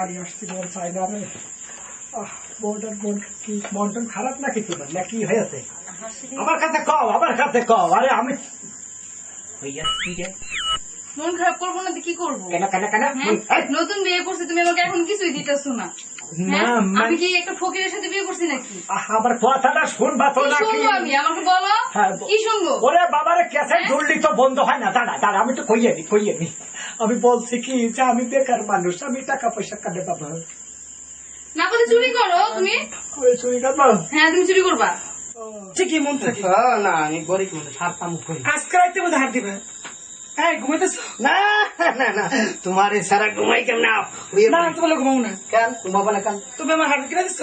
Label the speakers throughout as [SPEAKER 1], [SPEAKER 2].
[SPEAKER 1] বাড়ি আসছি বল ফাইনালে মন খারাপ না কিছু না কি হয়েছে আমার কাছে কও আরে আমি
[SPEAKER 2] মন খারাপ করবো না কি করবো? নতুন বিয়ে করছি, তুমি আমাকে এখন কিছুই দিতেছো না। আমি কি একটা ফকিরের সাথে বিয়ে করছি নাকি?
[SPEAKER 1] আমার কথাটা শুনবা তো নাকি?
[SPEAKER 2] শুনবো আমি, আমাকে বলো কি শুনবো?
[SPEAKER 1] ওরে বাবারে কেসে জলদি তো বন্ধ হয় না। দাঁড়া আমি তো কইয়ে নি আমি বলছি কি যে আমি বেকার মানুষ, আমি টাকা পয়সা কাটে পাবো
[SPEAKER 2] না বলে চুরি করো তুমি?
[SPEAKER 1] চুরি করবো?
[SPEAKER 2] হ্যাঁ তুমি চুরি করবা।
[SPEAKER 1] ঠিকই মন থাকে
[SPEAKER 3] না আমি গরিব মধ্যে সার তামুক করি।
[SPEAKER 1] আজকে রাইতে বোধ হাত দিবে। ঘুমাইতেছ
[SPEAKER 3] না না না তোমার সারা ঘুমাই কেমন
[SPEAKER 1] না? তোমার ঘুমাও না
[SPEAKER 3] কেন ঘুমাবো না কেন?
[SPEAKER 1] তুমি আমার হাত কিনা দিচ্ছ?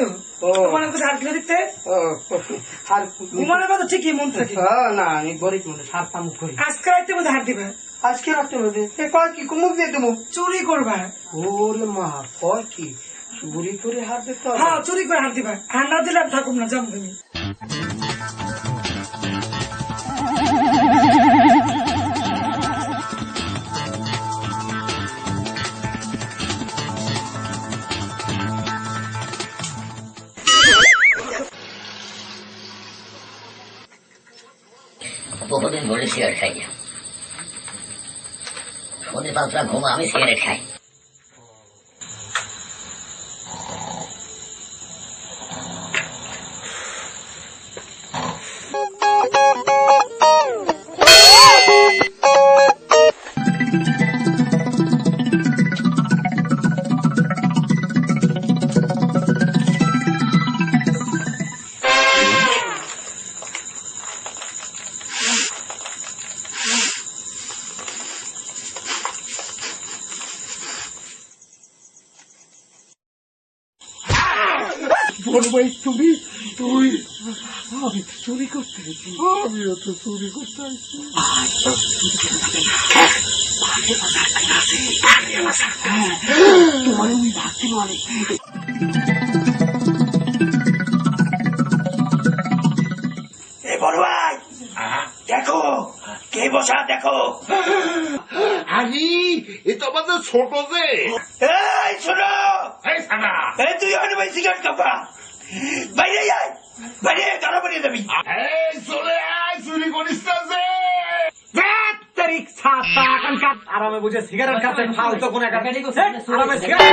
[SPEAKER 1] তোমার কাছে হাত কিনা দিতে
[SPEAKER 3] আর
[SPEAKER 1] ঘুমানোর কথা ঠিকই মন থাকে
[SPEAKER 3] না আমি গরিব মধ্যে সার তামুক করি।
[SPEAKER 1] আজকে রাইতে বোধ হাত দিবে।
[SPEAKER 3] আজকে রাখতে হবে কয় কি কুমুক দিয়ে দেবো?
[SPEAKER 1] চুরি করবা?
[SPEAKER 3] ওরে মা কয় কি চুরি করে হাত দিতে হবে?
[SPEAKER 1] হ্যাঁ চুরি করে হাত দিবা। হাত না দিলে আর থাকুম না, যাবো তুমি।
[SPEAKER 4] বহুদিন ধরে সিগারেট খাই না, শনি পাঁচটা ঘুমা আমি সিগারেট খাই।
[SPEAKER 1] আমি চুরি করতে আছি। আমিও তো চুরি করতে আছি। তোমার আমি ভাবতে পারি। বড় ভাই দেখো কে বসা, দেখো।
[SPEAKER 5] আরে এ তো আমাদের ছোট যে।
[SPEAKER 1] এই শোনো,
[SPEAKER 5] এই সানা
[SPEAKER 1] এই তুই ওখানে ভাই সিগারেট খাবা, বাইরে আয়, বাইরে দাঁড়া বানিয়ে দেবি।
[SPEAKER 5] এই চলে আয় চুরি করিস না যে।
[SPEAKER 1] আরামে বুঝে সিগারেট খাচ্ছে, ফালতু কোন আরামে সিগারেট।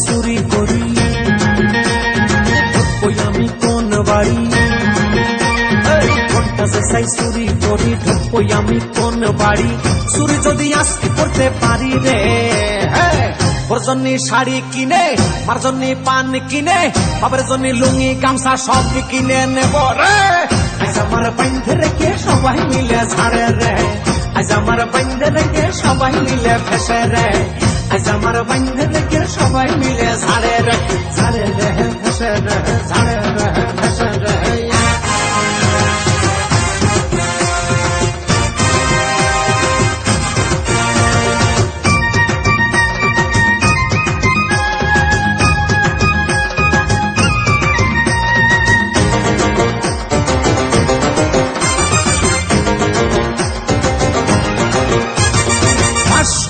[SPEAKER 6] চুরি করি ঢুকবই আমি কোন বাড়ি? চুরি করি ঢুকবই আমি কোন বাড়ি? চুরি যদি আজকে করতে পারি রে, ওর জন্য শাড়ি কিনে, মার জন্য পান কিনে, বাবার জন্য লুঙ্গি গামছা সব কিনে নেব রে। আজ আমার বাইন্ধে রেখে সবাই মিলে ঝাড়ে রে, আজ আমার বাইন্ধে রেখে সবাই মিলে ফেসে রে, আজ আমার বাইন্ধে রেখে সবাই মিলে ঝাড়ে রে, ঝাড়ে রে ফেসে রে, ঝাড়ে রে ফেসে রে।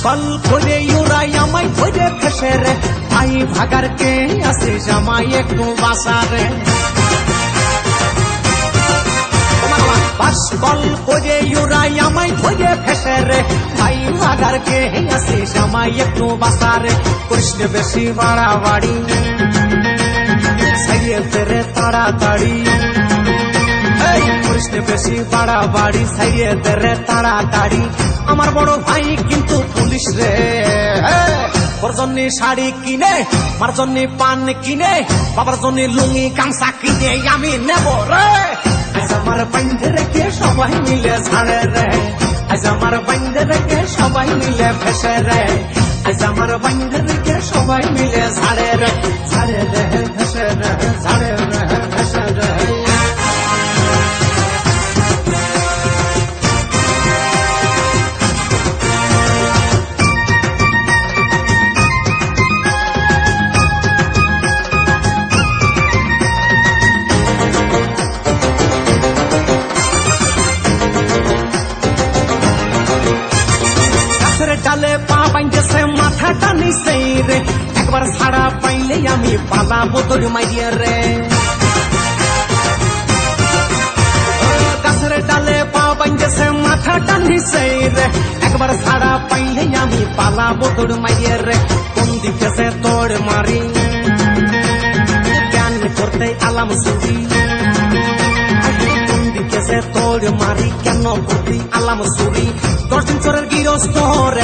[SPEAKER 6] কল করে ইউরাই আমায় ধরে ফেসে রে, ভাই ভাগার কে আছে জামাই একটু বাসারে। কল করে ইউরাই আমায় ধরে ফেসে রে, ভাই ভাগার কে আছে জামাই একটু বাসারে। কৃষ্ণ বেশি বাড়াবাড়ি সাইয়ে তেরে তাড়াতাড়ি, কৃষ্ণ বেশি বাড়াবাড়ি সাইয়ে তেরে তাড়াতাড়ি। আমার বড় ভাই কিন্তু পুলিশ রে, ওর জন্য শাড়ি কিনে, মার জন্য পান কিনে, বাবার জন্য লুঙ্গি গামছা কিনে আমি নেব রে। আজ আমার বাইন্ধে রেখে সবাই মিলে ঝাড়ে রে, আজ আমার বাইন্ধে রেখে সবাই মিলে ফেসে রে, আজ আমার বাইন্ধে রেখে সবাই মিলে ঝাড়ে রে, ছাড়া পাইলে আমি পালাবো তোর মাইয়া রে। গাছের ডালে পা বাইন্ধেছে মাথা টানিছে রে, একবার ছাড়া পাইলে আমি পালাবো তোর মাইয়া রে। কোন দিকে সে তোর মারি জ্ঞান করতে আলাম সুরি, কোন দিকে সে তোর মারি কেন করতে আলাম সুরি। 10 দিন চোরের গৃহস্থ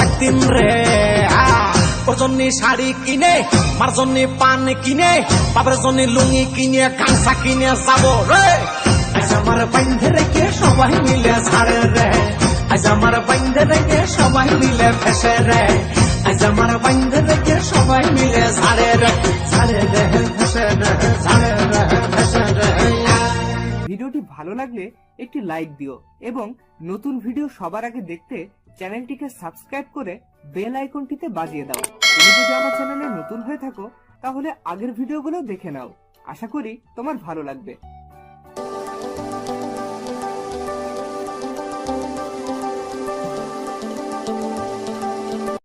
[SPEAKER 6] একদিন রে, ওর জন্য শাড়ি কিনে, মার জন্য পান কিনে, বাবার জন্য লুঙ্গি কিনে, গামছা কিনে যাবো রে। আজ আমার বাইন্ধে রেখে সবাই মিলে ছাড়ে রে, আজ আমার বাইন্ধে রেখে সবাই মিলে ফেসে রে, আজ আমার বাইন্ধে রেখে সবাই মিলে ছাড়ে রে, ছাড়ে রে ফেসে রে, ছাড়ে রে ফেসে রে।
[SPEAKER 7] ভিডিওটি ভালো লাগলে একটি লাইক দিও এবং নতুন ভিডিও সবার আগে দেখতে চ্যানেলটিকে সাবস্ক্রাইব করে বেল আইকনটিতে বাজিয়ে দাও। তুমি যদি আমার চ্যানেলে নতুন হয়ে থাকো তাহলে আগের ভিডিওগুলো দেখে নাও। আশা করি তোমার ভালো লাগবে।